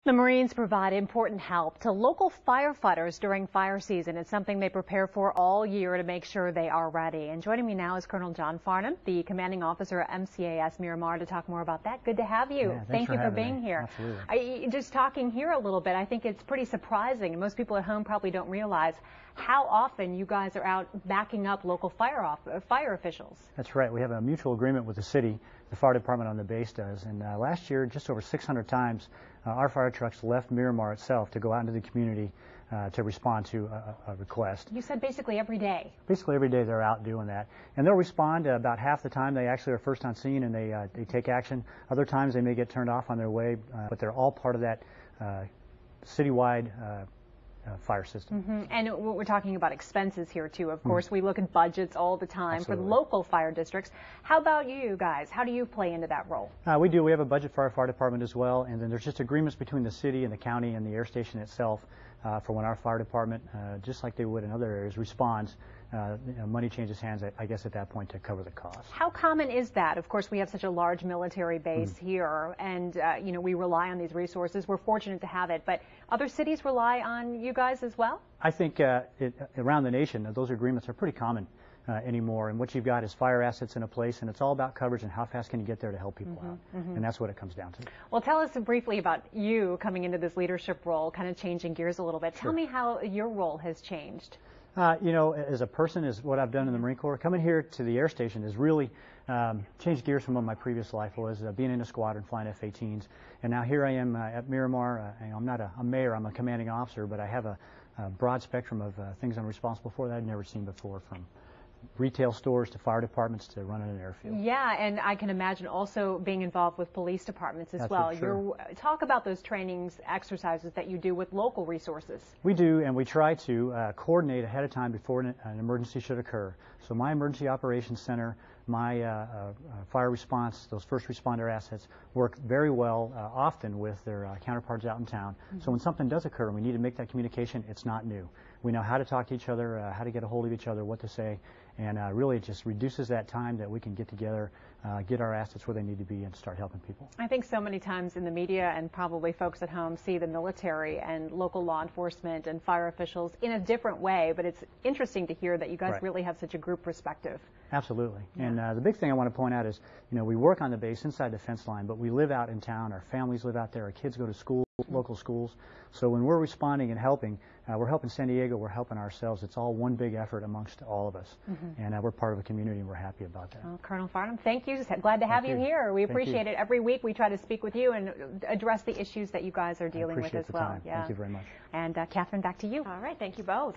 The Marines provide important help to local firefighters during fire season. It's something they prepare for all year to make sure they are ready. And joining me now is Col John Farnam, the commanding officer at MCAS Miramar, to talk more about that. Good to have you. Yeah, Thank you for being here. Absolutely. Just talking here a little bit, I think it's pretty surprising, and most people at home probably don't realize how often you guys are out backing up local fire officials. That's right. We have a mutual agreement with the city. The fire department on the base does. And last year, just over 600 times, our fire trucks left Miramar itself to go out into the community to respond to a request. You said basically every day. Basically every day they're out doing that. And they'll respond about half the time. They actually are first on scene and they take action. Other times they may get turned off on their way, but they're all part of that citywide fire system. And we're talking about expenses here too. Of course, we look at budgets all the time for local fire districts. How about you guys? How do you play into that role? We do. We have a budget for our fire department as well, and then there's just agreements between the city and the county and the air station itself for when our fire department, just like they would in other areas, responds. Money changes hands, I guess, at that point to cover the cost. How common is that? Of course, we have such a large military base here, and we rely on these resources. We're fortunate to have it, but other cities rely on you guys as well? I think around the nation, those agreements are pretty common anymore, and what you've got is fire assets in a place, and it's all about coverage and how fast can you get there to help people out, and that's what it comes down to. Well, tell us briefly about you coming into this leadership role, kind of changing gears a little bit. Tell me how your role has changed. As a person, is what I've done in the Marine Corps. Coming here to the air station has really changed gears from what my previous life was, being in a squadron, flying F-18s. And now here I am at Miramar. I'm not a mayor, I'm a commanding officer, but I have a broad spectrum of things I'm responsible for that I've never seen before, from retail stores to fire departments to running an airfield. Yeah, and I can imagine also being involved with police departments as well. Talk about those trainings, exercises that you do with local resources. We do, and we try to coordinate ahead of time before an emergency should occur. So my emergency operations center, my fire response, those first responder assets work very well often with their counterparts out in town. So when something does occur and we need to make that communication, it's not new. We know how to talk to each other, how to get a hold of each other, what to say, and really it just reduces that time that we can get together, get our assets where they need to be, and start helping people. I think so many times in the media and probably folks at home see the military and local law enforcement and fire officials in a different way, but it's interesting to hear that you guys really have such a group perspective. Absolutely. And the big thing I want to point out is, we work on the base inside the fence line, but we live out in town. Our families live out there. Our kids go to school, local schools. So when we're responding and helping, we're helping San Diego, we're helping ourselves. It's all one big effort amongst all of us. And we're part of a community, and we're happy about that. Well, Colonel Farnam, thank you. Glad to have you here. We appreciate it. Every week we try to speak with you and address the issues that you guys are dealing with as well. Thank you very much. And Catherine, back to you. All right. Thank you both.